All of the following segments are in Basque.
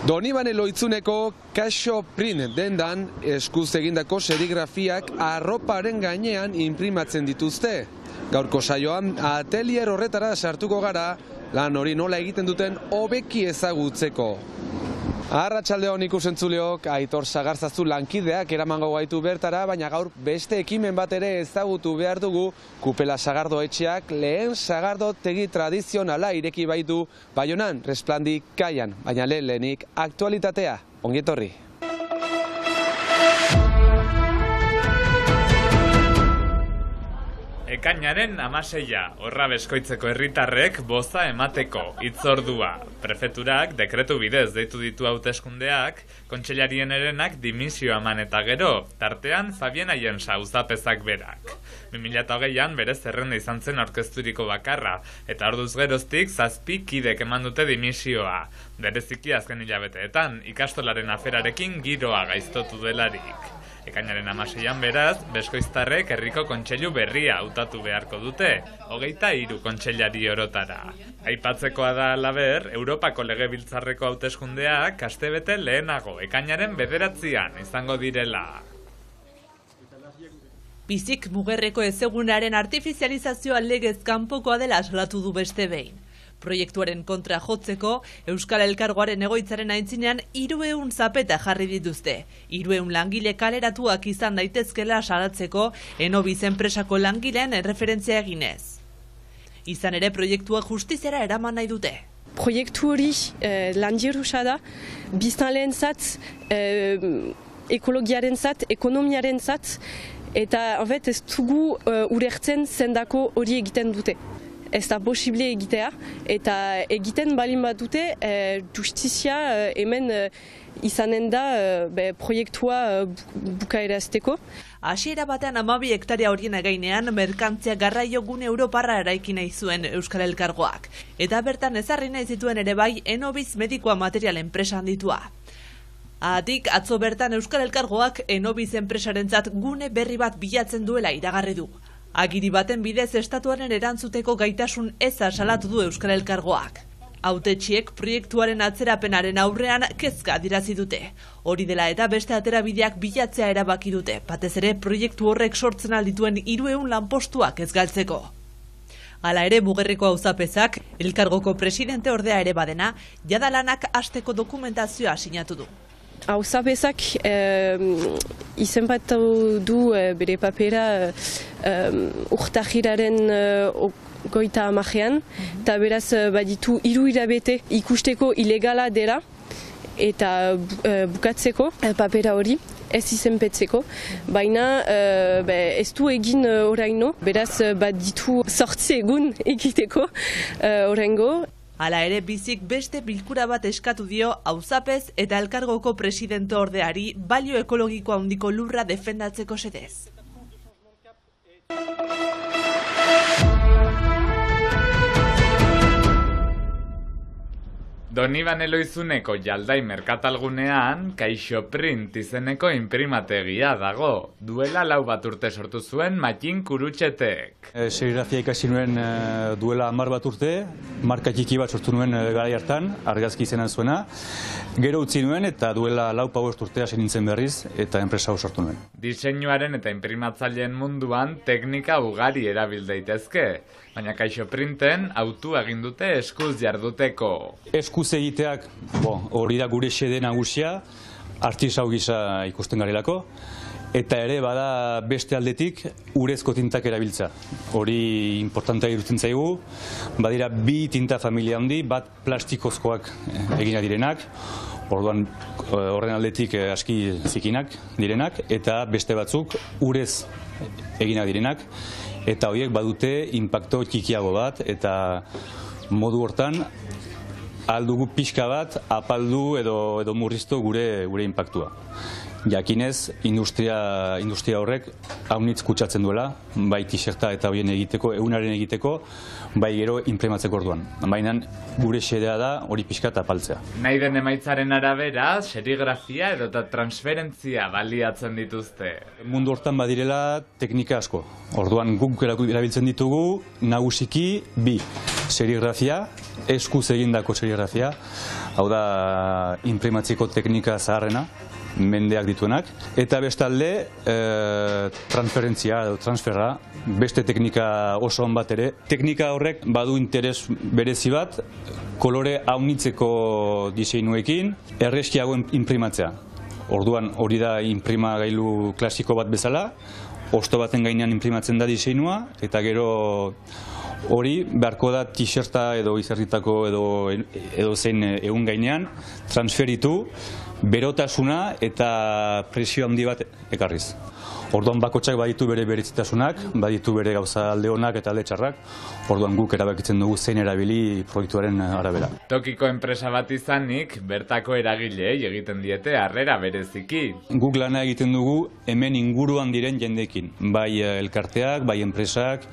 Donibane Loitzuneko Kaixo Print dendan eskuz egindako serigrafiak arroparen gainean inprimatzen dituzte. Gaurko saioan atelier horretara sartuko gara, lan hori nola egiten duten hobeki ezagutzeko. Arratsaldeon ikusentzuleok, Aitor Sagarzazu lankideak eramango gaitu bertara, baina gaur beste ekimen bat ere ezagutu behar dugu. Kupela Sagardo etxeak lehen sagardotegi tradizionala ireki baitu Baionan, Resplandi kaian, baina lehenik aktualitatea. Ongi etorri. Ekainaren 16, Horra Beskoitzeko herritarrek boza emateko hitzordua. Prefeturak dekretu bidez deitu ditu hauteskundeak, kontseilarien erenak dimisioa eman eta gero, tartean Fabien Aiensa auzapezak berak. 2020an bere zerrenda izan zen aurkezturiko bakarra, eta orduz geroztik 7 kidek eman dute dimisioa. Bereziki azken hilabeteetan, ikastolaren aferarekin giroa gaiztotu delarik. Ekainaren 16an beraz, Beskoiztarrek herriko kontseilu berria hautatu beharko dute, 23 kontseilari orotara. Aipatzekoa da halaber, Europako Legebiltzarreko hauteskundeak astebete lehenago, ekainaren 9an izango direla. Bizik Mugerreko ezegunaren artifizializazioa legez kanpokoa dela salatu du beste behin. Proiektuaren kontra jotzeko, Euskal Elkargoaren egoitzaren aintzinean 300 zapeta jarri dituzte. 300 langile kaleratuak izan daitezkela salatzeko Enobiz enpresako langileen erreferentzia eginez. Izan ere proiektua justiziara eraman nahi dute. Proiektu hori lanjerusa da, biztanleentzat, ekologiarentzat, ekonomiarentzat, eta ez dugu ulertzen zendako hori egiten dute. Ez da posible egitea, eta egiten balin bat dute, justizia hemen izanen da proiektua bukaerazteko. Hasiera batean 12 hektaria horien gainean merkantzia garraio gune Europarra eraiki nahi zuen Euskal Elkargoak. Eta bertan ezarri nahi zituen ere bai Enobiz medikoa material enpresa handitua. Atik atzo bertan Euskal Elkargoak Enobiz enpresarentzat gune berri bat bilatzen duela iragarri du. Agiri baten bidez estatuaren erantzuteko gaitasun eza salatu du Euskal Elkargoak. Hautetxiek proiektuaren atzerapenaren aurrean kezka adierazi dute. Hori dela eta beste aterabideak bilatzea erabaki dute, batez ere proiektu horrek sortzen aldituen 300 lanpostuak ez galtzeko. Hala ere Mugerreko auzapezak, Elkargoko presidente ordea ere badena, jada lanak hasteko dokumentazioa sinatu du. Auzapezak izenbatu du bere papera urtarrilaren 30ean, eta beraz baditu 3 hilabete ikusteko ilegala dela eta bukatzeko papera hori, ez izenpetzeko, baina ez du egin oraino, beraz baditu 8 egun egiteko oraingo. Hala ere bizik beste bilkura bat eskatu dio auzapez eta Elkargoko presidente ordeari balio ekologiko handiko lurra defendatzeko xedez. Donibane Loizuneko Jaldai merkatalgunean Kaixo Print izeneko inprimategia dago. Duela 4 urte sortu zuen Matin Kurutxetek. Serigrafia ikasi nuen duela 10 urte, marka txiki bat sortu nuen garai hartan, argazki izenan zuena. Gero utzi nuen eta duela 4-5 urte hasi nintzen berriz eta enpresa hau sortu nuen. Diseinuaren eta inprimatzaileen munduan teknika ugari erabil daitezke, baina Kaixo Printen autua egin dute eskuz jarduteko. Eskuz egiteak, hori da gure xede nagusia, artisau gisa ikusten garelako, eta ere bada beste aldetik urezko tintak erabiltza. Hori importantea iruditzen zaigu, badira 2 tinta familia handi, bat plastikozkoak egina direnak, orduan horren aldetik aski zikinak direnak, eta beste batzuk urez egina direnak, eta horiek badute inpakto txikiago bat, eta modu hortan aldugu pixka bat apaldu edo murriztu gure inpaktua. Jakinez, industria horrek haunitz kutsatzen duela, bai t-shirta eta horien egiteko, egunaren egiteko, bai gero inprimatzeko orduan. Baina gure xedea da hori pixka eta apaltzea. Nahi den emaitzaren arabera, serigrafia edo transferentzia baliatzen dituzte. Mundu hortan badirela teknika asko. Orduan guk erabiltzen ditugu nagusiki 2. serigrafia, eskuz egindako serigrafia, hau da inprimatzeko teknika zaharrena, mendeak dituenak, eta bestalde transferentzia edo transferra, beste teknika oso on bat ere. Teknika horrek badu interes berezi bat, kolore haunitzeko diseinuekin, erreskiago inprimatzea. Orduan hori da inprimagailu klasiko bat bezala, hosto baten gainean inprimatzen da diseinua, eta gero hori beharko da t-shirta edo izerritako edo zein egun gainean transferitu, berotasuna eta presio handi bat ekarriz. Orduan bakotxak baditu bere berezitasunak, baditu bere gauza alde onak eta alde txarrak, orduan guk erabakitzen dugu zein erabili proiektuaren arabera. Tokiko enpresa bat izanik, bertako eragileei egiten diete harrera bereziki. Guk lana egiten dugu hemen inguruan diren jendeekin, bai elkarteak, bai enpresak,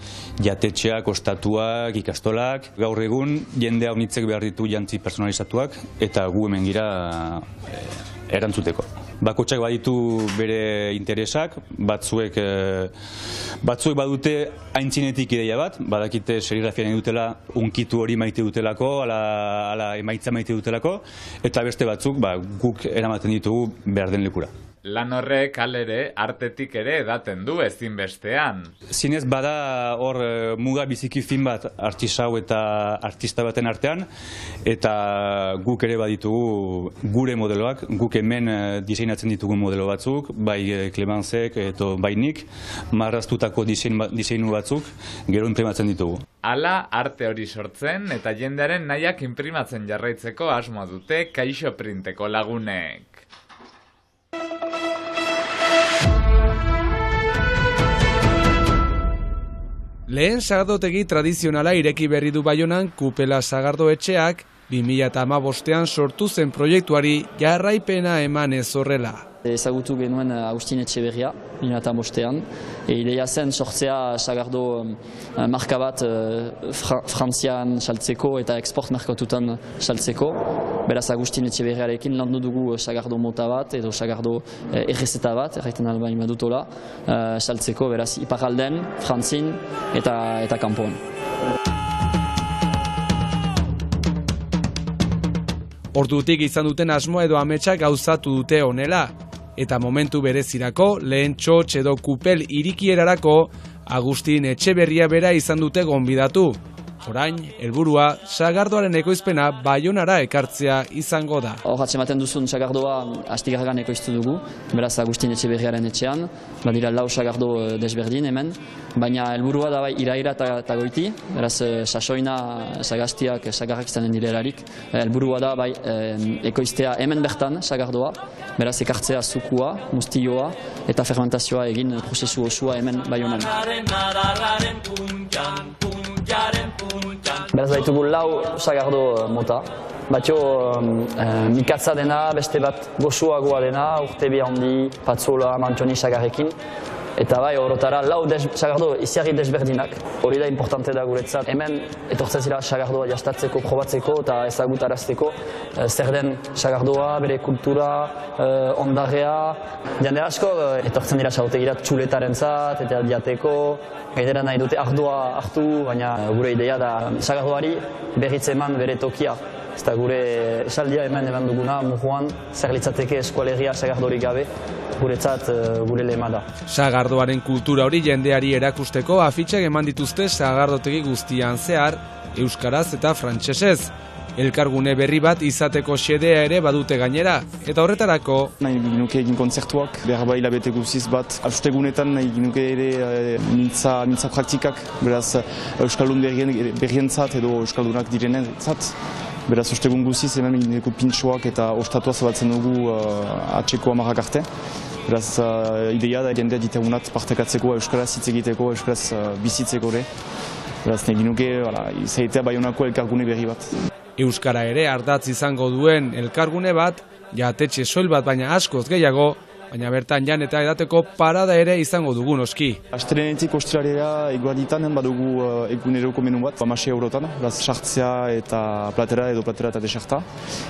jatetxeak, ostatuak, ikastolak. Gaur egun jende haunitzek behar ditu jantzi personalizatuak eta gu hemen gira erantzuteko. Bakotxak baditu bere interesak, batzuek badute aintzinetik ideia bat, badakite serigrafia nahi dutela, unkitu hori maite dutelako, ala emaitza maite dutelako, eta beste batzuk guk eramaten ditugu behar den lekura. Lan horrek alere artetik ere edaten du ezinbestean. Zinez bada hor muga biziki fin bat artisau eta artista baten artean, eta guk ere baditugu gure modeloak, guk hemen diseinatzen ditugun modelo batzuk, bai Clemensek eta bai nik, marraztutako diseinu batzuk gero inprimatzen ditugu. Hala arte hori sortzen eta jendearen nahiak inprimatzen jarraitzeko asmo dute Kaixo Printeko lagunek. Lehen sagardotegi tradizionala ireki berri du Baionan Kupela Sagardo etxeak 2015ean sortu zen proiektuari jarraipena eman ez horrela. Ezagutu genuen Agustin Etxeberria, 2015ean. Ideia zen sortzea Sagardo marka bat Frantzian saltzeko eta export merkatutan saltzeko. Beraz Agustin Etxeberriarekin landu dugu Sagardo mota bat edo Sagardo errezeta bat, erraiten albain badutola, saltzeko beraz iparralden, Frantzin eta kanpoan. Ordutik izan duten asmoa edo ametsak gauzatu dute honela. Eta momentu berezirako, lehen txotx edo kupel irikierarako Agustin Etxeberria bera izan dute gonbidatu. Orain, helburua Sagardoaren ekoizpena Baionara ekartzea izango da. Hor atzematen duzun Sagardoa Astigarragan ekoiztu dugu, beraz Agustin Etxeberriaren etxean, badira 4 Sagardo desberdin hemen, baina helburua da bai iraira eta goiti, beraz sasoina, sagaztiak, sagarrak izanen direlarik, helburua da bai ekoiztea hemen bertan Sagardoa, beraz ekartzea zukua, mustioa eta fermentazioa egin prozesu osua hemen Baionan. Beraz baitugu 4 Sagardo mota. Batxo mikatza dena, beste bat gozoagoa dena, urtebi handi, patzola, mantxoni sagarrekin. Eta bai, horotara 4 Sagardo iziarri desberdinak. Hori da importante da guretzat. Hemen etortzen zira Sagardoa jastatzeko, probatzeko eta ezagutarazteko. Zer den Sagardoa, bere kultura, ondarrea. Jende asko etortzen dira sagotegirat txuletaren zat, eta diateko. Gainera nahi dute ardoa hartu, baina gure ideia da Sagardoari berriz eman bere tokia. Ez da gure esaldia hemen duguna, mujuan, zer litzateke eskualegia Sagardorik gabe, guretzat gure lema da. Sagardoaren kultura hori jendeari erakusteko afitxak eman dituzte sagardotegi guztian zehar, euskaraz eta frantsesez. Elkargune berri bat izateko xedea ere badute gainera, eta horretarako nahi ginuke egin kontzertuak, behar bai hilabete guziz bat. Astegunetan nahi ginuke ere mintza praktikak, beraz Euskaldun berrientzat edo Euskaldunak direnentzat. Beraz ostegun guziz hemen ginuko pintxoak eta ostatua zabaltzen dugu atxeko amarrak arte. Beraz ideia da jendea ditegunat partekatzeko, Euskaraz hitz egiteko, Euskaraz bizitzeko ere. Beraz nahi ginuke izaitea Baionako elkargune berri bat. Euskara ere ardatz izango duen elkargune bat, jatetxe soil bat baina askoz gehiago, baina bertan jan eta edateko parada ere izango dugu noski. Astelenetik ostiralera eguerditan badugu eguneroko menu bat, 16 eurotan, sartzea eta platera edo platera eta desarta.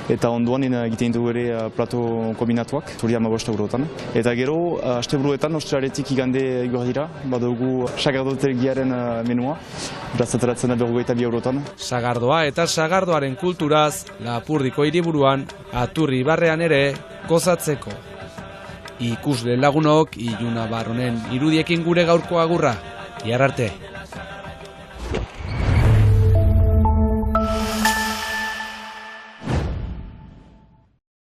Eta onduan egiten dugu ere plato kombinatuak, hori 15 eurotan. Eta gero, asteburuetan ostiraletik igande eguerdira, badugu sagardotegiaren menua, beraz ateratzen da 22 eurotan. Sagardoa eta sagardoaren kulturaz, Lapurdiko hiriburuan, Aturri barrean ere, gozatzeko. Ikusle lagunok, Iluna Barronen irudiekin gure gaurko agurra. Iar arte.